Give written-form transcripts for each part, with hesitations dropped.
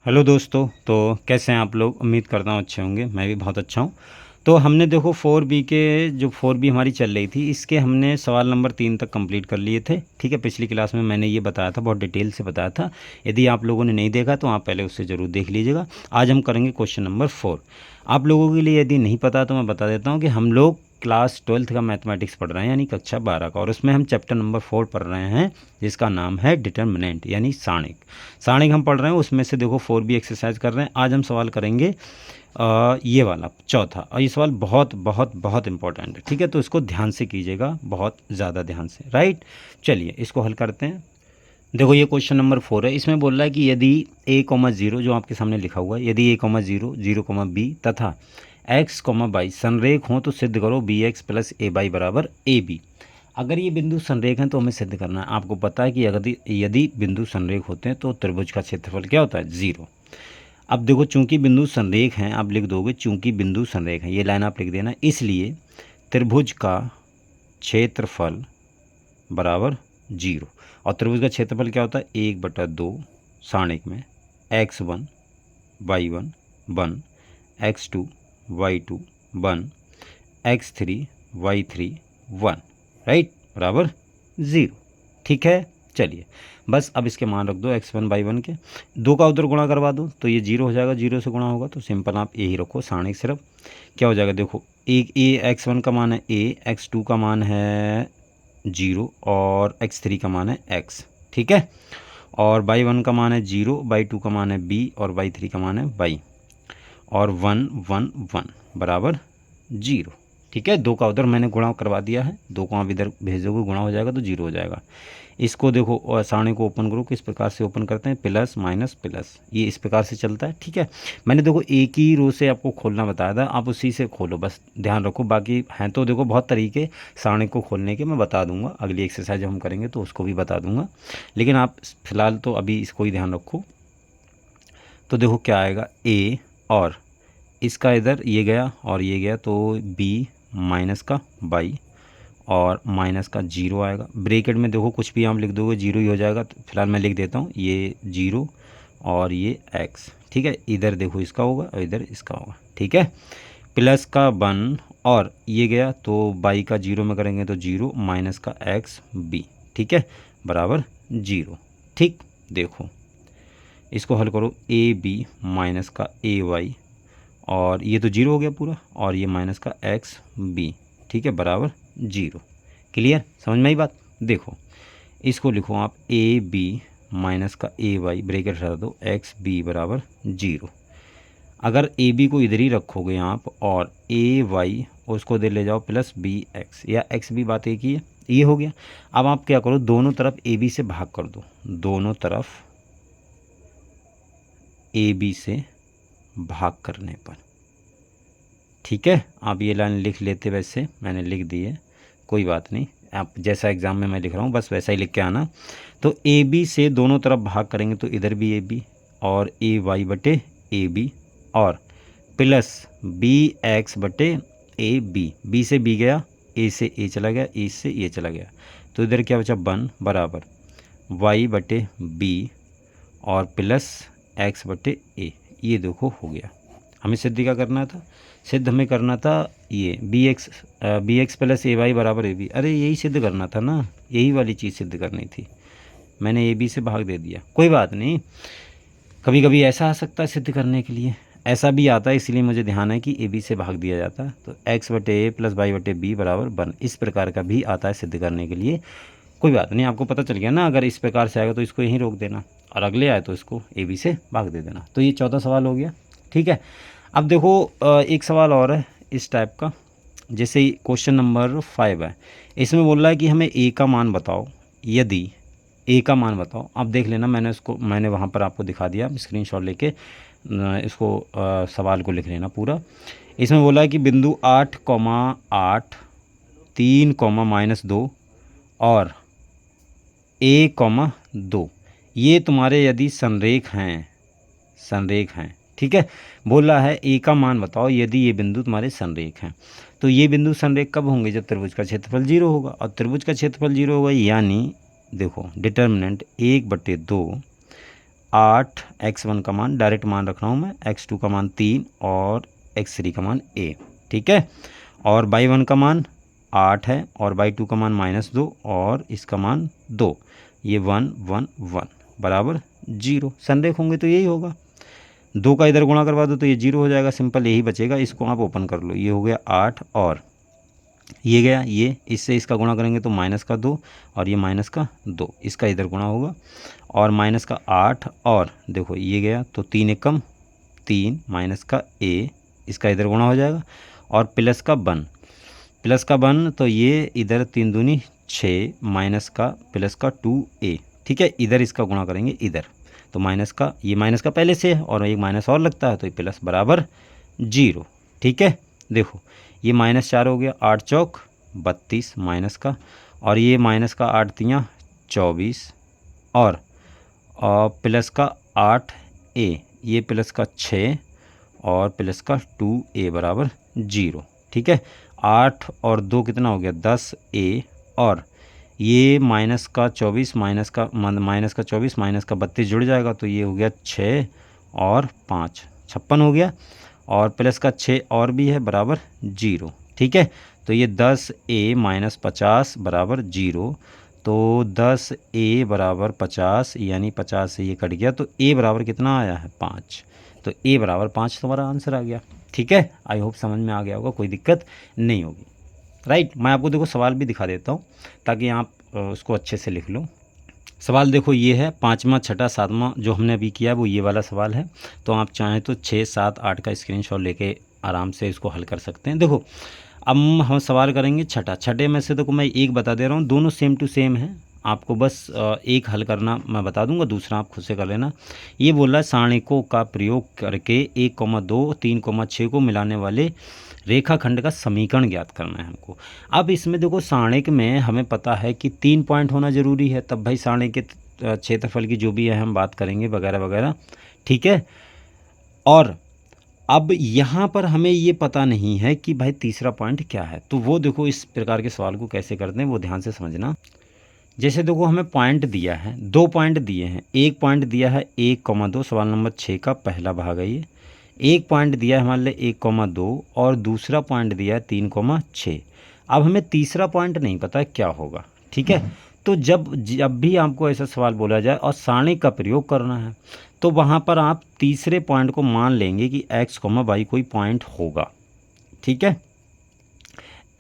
Hello दोस्तों। तो कैसे हैं आप लोग? उम्मीद करता हूँ अच्छे होंगे। मैं भी बहुत अच्छा हूँ। तो हमने देखो 4B के जो 4B हमारी चल रही थी, इसके हमने सवाल नंबर 3 तक कंप्लीट कर लिए थे। ठीक है, पिछली क्लास में मैंने ये बताया था, बहुत डिटेल से बताया था। यदि आप लोगों ने नहीं देखा तो आप पहले उससे ज़रूर देख लीजिएगा। आज हम करेंगे क्वेश्चन नंबर 4। आप लोगों के लिए यदि नहीं पता तो मैं बता देता हूँ कि हम लोग क्लास 12th का मैथमेटिक्स पढ़ रहे हैं, यानी कक्षा 12 का, और उसमें हम चैप्टर नंबर 4 पढ़ रहे हैं, जिसका नाम है डिटर्मिनेंट यानी सारणिक। सारणिक हम पढ़ रहे हैं, उसमें से देखो 4B एक्सरसाइज कर रहे हैं। आज हम सवाल करेंगे ये वाला चौथा, और ये सवाल बहुत बहुत बहुत इंपॉर्टेंट है। ठीक है, तो इसको ध्यान से कीजिएगा, बहुत ज़्यादा ध्यान से। राइट, चलिए इसको हल करते हैं। देखो ये क्वेश्चन नंबर 4 है। इसमें बोल रहा है कि यदि a,0 जो आपके सामने लिखा हुआ है, यदि a,0 0,b तथा x, y संरेख हों तो सिद्ध करो bx प्लस ay बराबर ab। अगर ये बिंदु संरेख हैं तो हमें सिद्ध करना है। आपको पता है कि यदि बिंदु संरेख होते हैं तो त्रिभुज का क्षेत्रफल क्या होता है? 0। अब देखो, चूंकि बिंदु संरेख हैं, आप लिख दोगे चूंकि बिंदु संरेख हैं, ये लाइन आप लिख देना। इसलिए त्रिभुज का क्षेत्रफल बराबर 0। और त्रिभुज का क्षेत्रफल क्या होता है? 1/2 सारणिक में x1 y1 1, x2 y2 1, x3 y3 1, right, बराबर 0। ठीक है, चलिए बस अब इसके मान रख दो x1 y1 के। 2 का उधर गुणा करवा दो तो ये 0 हो जाएगा, 0 से गुणा होगा तो सिंपल आप यही रखो सारणिक। सिर्फ क्या हो जाएगा? देखो, एक x1 का मान है a, x2 का मान है 0 और x3 का मान है x। ठीक है, और y1 का मान है 0, y2 का मान है b और y3 का मान है y, और 1 1 1 बराबर 0। ठीक है, 2 का उधर मैंने गुणा करवा दिया है, 2 को आप इधर भेजोगे गुणा हो जाएगा तो 0 हो जाएगा। इसको देखो, और सारणी को ओपन करो, किस प्रकार से ओपन करते हैं? प्लस माइनस प्लस, ये इस प्रकार से चलता है। ठीक है, मैंने देखो एक ही रो से आपको खोलना बताया था, आप उसी से खोलो, बस ध्यान रखो। बाकी हैं तो देखो बहुत तरीके सारणी को खोलने के, मैं बता दूंगा अगली एक्सरसाइज जब हम करेंगे तो उसको भी बता दूंगा, लेकिन आप फिलहाल तो अभी इसको ही ध्यान रखो। तो देखो क्या आएगा, a, और इसका इधर ये गया और ये गया तो b माइनस का y, और माइनस का 0 आएगा। ब्रैकेट में देखो कुछ भी आप लिख दोगे 0 ही हो जाएगा, तो फिलहाल मैं लिख देता हूँ ये 0 और ये x। ठीक है, इधर देखो इसका होगा और इधर इसका होगा। ठीक है, प्लस का 1 और ये गया तो y का 0 में करेंगे तो 0 माइनस का x b। ठीक है, बराबर 0। ठीक, देखो इसको हल करो, ए बी माइनस का ए वाई, और ये तो 0 हो गया पूरा, और ये माइनस का एक्स बी। ठीक है, बराबर 0। क्लियर, समझ में आई बात? देखो इसको लिखो आप, ए बी माइनस का ए वाई, ब्रैकेट हटा दो, एक्स बी बराबर 0। अगर ए बी को इधर ही रखोगे आप, और ए वाई उसको दे ले जाओ प्लस बी एक्स, या एक्स बी, बात एक ही है, ये हो गया। अब आप क्या करो, दोनों तरफ ए बी से भाग कर दो, दोनों तरफ ए बी से भाग करने पर। ठीक है, आप ये लाइन लिख लेते, वैसे मैंने लिख दी है, कोई बात नहीं, आप जैसा एग्ज़ाम में मैं लिख रहा हूँ बस वैसा ही लिख के आना। तो ए बी से दोनों तरफ भाग करेंगे तो इधर भी ए बी और ए वाई बटे ए बी, और प्लस बी एक्स बटे ए बी। बी से बी गया, ए से ए चला गया, ए से ए चला गया, तो इधर क्या बचा? 1 बराबर वाई बटे बी और प्लस एक्स बटे ए। ये देखो हो गया। हमें सिद्ध क्या करना था? सिद्ध हमें करना था ये बी एक्स प्लस ए वाई बराबर ए बी। अरे यही सिद्ध करना था ना, यही वाली चीज़ सिद्ध करनी थी, मैंने ए बी से भाग दे दिया। कोई बात नहीं, कभी कभी ऐसा आ सकता है सिद्ध करने के लिए, ऐसा भी आता है, इसलिए मुझे ध्यान है कि ए बी से भाग दिया जाता है। तो एक्स बटे ए प्लस वाई बटे बी बराबर 1, इस प्रकार का भी आता है सिद्ध करने के लिए। कोई बात नहीं, आपको पता चल गया ना, अगर इस प्रकार से आएगा तो इसको यहीं रोक देना, और अगले आए तो इसको ए बी से भाग दे देना। तो ये चौथा सवाल हो गया। ठीक है, अब देखो एक सवाल और है इस टाइप का, जैसे क्वेश्चन नंबर 5 है। इसमें बोल रहा है कि हमें ए का मान बताओ, यदि ए का मान बताओ। आप देख लेना, मैंने वहाँ पर आपको दिखा दिया, स्क्रीनशॉट लेके इसको सवाल को लिख लेना पूरा। इसमें बोला है कि बिंदु 8,8 3,-2 और a,2 ये तुम्हारे यदि संरेख हैं, ठीक है। बोल रहा है ए का मान बताओ यदि ये बिंदु तुम्हारे संरेख हैं। तो ये बिंदु संरेख कब होंगे? जब त्रिभुज का क्षेत्रफल 0 होगा, और त्रिभुज का क्षेत्रफल 0 होगा, यानी देखो डिटर्मिनेंट 1/2 8 x1 का मान डायरेक्ट मान रख रहा हूँ मैं, x2 का मान 3 और x3 का मान a, ठीक है। और y1 का मान 8 है और y2 का मान -2 और इसका मान 2, ये 1 1 1 बराबर 0। संरेख होंगे तो यही होगा। 2 का इधर गुणा करवा दो तो ये 0 हो जाएगा, सिंपल यही बचेगा। इसको आप ओपन कर लो, ये हो गया 8 और ये गया, ये इससे इसका गुणा करेंगे तो -2 और ये -2, इसका इधर गुणा होगा और -8 और देखो ये गया तो 3 एकम 3 -a, इसका इधर गुणा हो जाएगा और प्लस का 1 तो ये इधर 3 दूनी 6 प्लस का 2a, ठीक है। इधर इसका गुणा करेंगे इधर तो ये माइनस का पहले से है और एक माइनस और लगता है तो ये प्लस बराबर 0, ठीक है। देखो ये -4 हो गया, 8 चौक 32 माइनस का, और ये माइनस का 8 तियाँ 24 और प्लस का 8a, ये प्लस का 6 और प्लस का 2a बराबर 0, ठीक है। 8 और 2 कितना हो गया 10a और ये माइनस का 24 माइनस का 32 जुड़ जाएगा तो ये हो गया 6 और 5 56 हो गया और प्लस का 6 और भी है बराबर 0, ठीक है। तो ये 10a माइनस 50 बराबर 0, तो 10a बराबर 50 यानी 50 से ये कट गया तो a बराबर कितना आया है 5, तो a बराबर 5 तुम्हारा आंसर आ गया, ठीक है। आई होप समझ में आ गया होगा, कोई दिक्कत नहीं होगी, राइट। मैं आपको देखो सवाल भी दिखा देता हूँ ताकि आप उसको अच्छे से लिख लो। सवाल देखो ये है 5वां 6ठा 7वां जो हमने अभी किया वो ये वाला सवाल है। तो आप चाहें तो 6 7 8 का स्क्रीनशॉट लेके आराम से इसको हल कर सकते हैं। देखो अब हम सवाल करेंगे छठे में से देखो मैं एक बता दे रहा हूँ, दोनों सेम टू सेम है, आपको बस एक हल करना मैं बता दूंगा, दूसरा आप खुद से कर लेना। ये बोला सारणिकों का प्रयोग करके 1,2 3,6 को मिलाने वाले रेखाखंड का समीकरण ज्ञात करना है हमको। अब इसमें देखो सारणिक में हमें पता है कि 3 पॉइंट होना ज़रूरी है, तब भाई सारणिक के क्षेत्रफल की जो भी है हम बात करेंगे वगैरह वगैरह, ठीक है। और अब यहाँ पर हमें ये पता नहीं है कि भाई तीसरा पॉइंट क्या है, तो वो देखो इस प्रकार के सवाल को कैसे करते हैं वो ध्यान से समझना। जैसे देखो हमें पॉइंट दिया है, 2 पॉइंट दिए हैं, एक पॉइंट दिया है 1,2 सवाल नंबर 6 का पहला भाग है ये, एक पॉइंट दिया है हमारे लिए 1,2 और दूसरा पॉइंट दिया है 3,6। अब हमें तीसरा पॉइंट नहीं पता क्या होगा, ठीक है। तो जब भी आपको ऐसा सवाल बोला जाए और सारणिक का प्रयोग करना है तो वहाँ पर आप तीसरे पॉइंट को मान लेंगे कि x, y कोई पॉइंट होगा, ठीक है।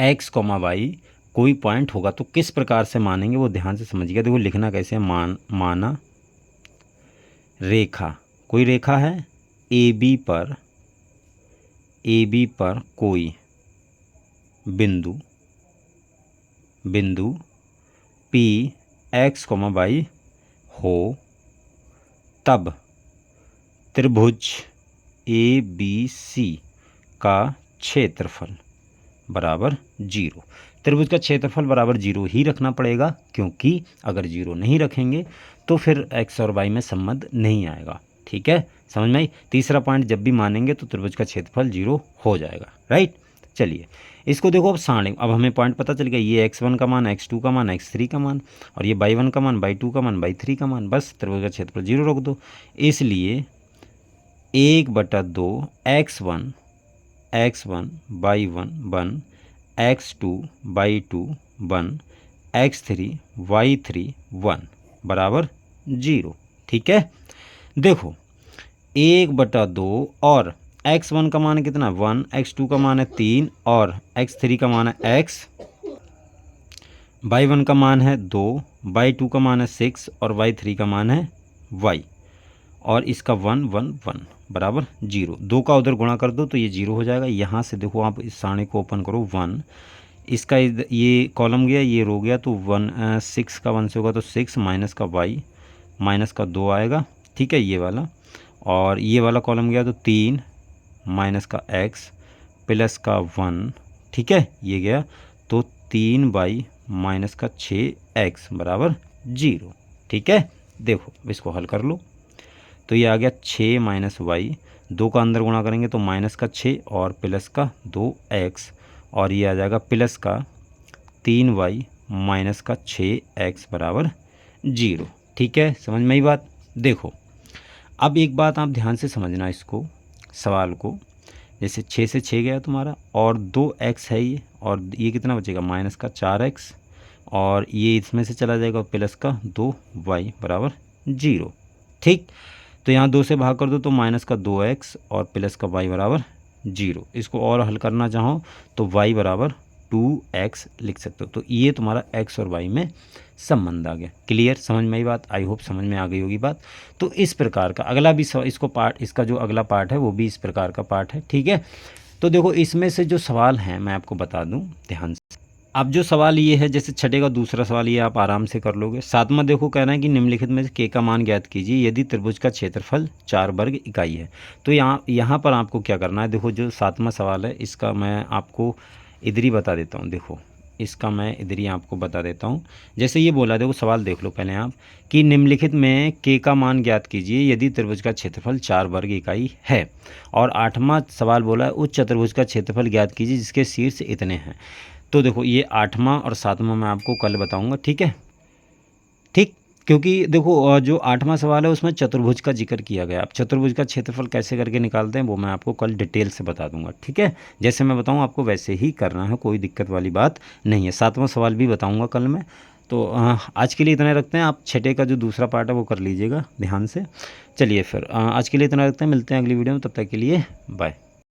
x, y कोई पॉइंट होगा, तो किस प्रकार से मानेंगे वो ध्यान से समझिएगा। देखो लिखना कैसे है, माना रेखा, कोई रेखा है AB पर कोई बिंदु P x, y हो, तब त्रिभुज ABC का क्षेत्रफल बराबर 0। त्रिभुज का क्षेत्रफल बराबर 0 ही रखना पड़ेगा, क्योंकि अगर 0 नहीं रखेंगे तो फिर x और y में संबंध नहीं आएगा, ठीक है। समझ में आई। तीसरा पॉइंट जब भी मानेंगे तो त्रिभुज का क्षेत्रफल 0 हो जाएगा, राइट। चलिए इसको देखो अब सारणिक, अब हमें पॉइंट पता चल गया, ये x1 का मान, x2 का मान, x3 का मान और ये y1 का मान, y2 का मान, y3 का मान, बस त्रिभुज का क्षेत्रफल 0 रख दो। इसलिए 1/2 x1 y1 बन x2 y2 बन x3 y3 1 बराबर 0, ठीक है। देखो 1/2 और x1 का मान कितना 1, x2 का मान है 3 और x3 का मान है x, y1 का मान है 2, y2 का मान है 6 और y3 का मान है y, और इसका 1 1 1 बराबर 0। 2 का उधर गुणा कर दो तो ये 0 हो जाएगा। यहाँ से देखो आप इस सारणी को ओपन करो, 1 इसका ये कॉलम गया, ये रो गया, तो 6 का 1 से होगा तो 6 माइनस का y माइनस का 2 आएगा, ठीक है, ये वाला। और ये वाला कॉलम गया तो 3 माइनस का x प्लस का 1, ठीक है, ये गया तो 3y माइनस का 6x बराबर 0, ठीक है। देखो इसको हल कर लो तो ये आ गया 6 माइनस वाई, 2 का अंदर गुणा करेंगे तो माइनस का 6 और प्लस का 2x, और ये आ जाएगा प्लस का 3y माइनस का 6x बराबर 0, ठीक है। समझ में आई बात। देखो अब एक बात आप ध्यान से समझना इसको, सवाल को, जैसे 6 से 6 गया तुम्हारा और 2x है ये, और ये कितना बचेगा माइनस का 4x, और ये इसमें से चला जाएगा प्लस का 2y बराबर 0। ठीक, तो यहाँ 2 से भाग कर दो तो माइनस का 2x और प्लस का y बराबर 0। इसको और हल करना चाहो तो y बराबर 2x लिख सकते हो। तो ये तुम्हारा x और y में संबंध आ गया। क्लियर, समझ में आई बात? आई होप समझ में आ गई होगी बात। तो इस प्रकार का अगला भी इसको पार्ट, इसका जो अगला पार्ट है वो भी इस प्रकार का पार्ट है। ठीक है, तो देखो इसमें से जो सवाल हैं मैं आपको बता दूं ध्यान से। अब जो सवाल ये है, जैसे छठे का दूसरा सवाल ये आप आराम से कर लोगे। सातवां देखो कह रहा है कि निम्नलिखित में से के का मान ज्ञात कीजिए यदि त्रिभुज का क्षेत्रफल 4 वर्ग इकाई है। तो यहाँ पर आपको क्या करना है, देखो जो सातवां सवाल है इसका मैं आपको इधर ही बता देता हूँ। देखो इसका मैं इधर ही आपको बता देता हूँ। जैसे ये बोला, देखो सवाल देख लो पहले आप, कि निम्नलिखित में के का मान ज्ञात कीजिए यदि त्रिभुज का क्षेत्रफल 4 वर्ग इकाई है। और आठवां सवाल बोला है उस चतुर्भुज का क्षेत्रफल ज्ञात कीजिए जिसके शीर्ष इतने हैं। तो देखो ये आठवां और सातवां मैं आपको कल बताऊंगा। ठीक है, ठीक, क्योंकि देखो जो आठवां सवाल है उसमें चतुर्भुज का जिक्र किया गया। अब चतुर्भुज का क्षेत्रफल कैसे करके निकालते हैं वो मैं आपको कल डिटेल से बता दूंगा। ठीक है, जैसे मैं बताऊं आपको वैसे ही करना है, कोई दिक्कत वाली बात नहीं है। सातवां सवाल भी बताऊंगा कल मैं। तो आज के लिए इतना रखते हैं। आप छठे का जो दूसरा पार्ट है वो कर लीजिएगा ध्यान से। चलिए फिर आज के लिए इतना रखते हैं, मिलते हैं अगली वीडियो में, तब तक के लिए बाय।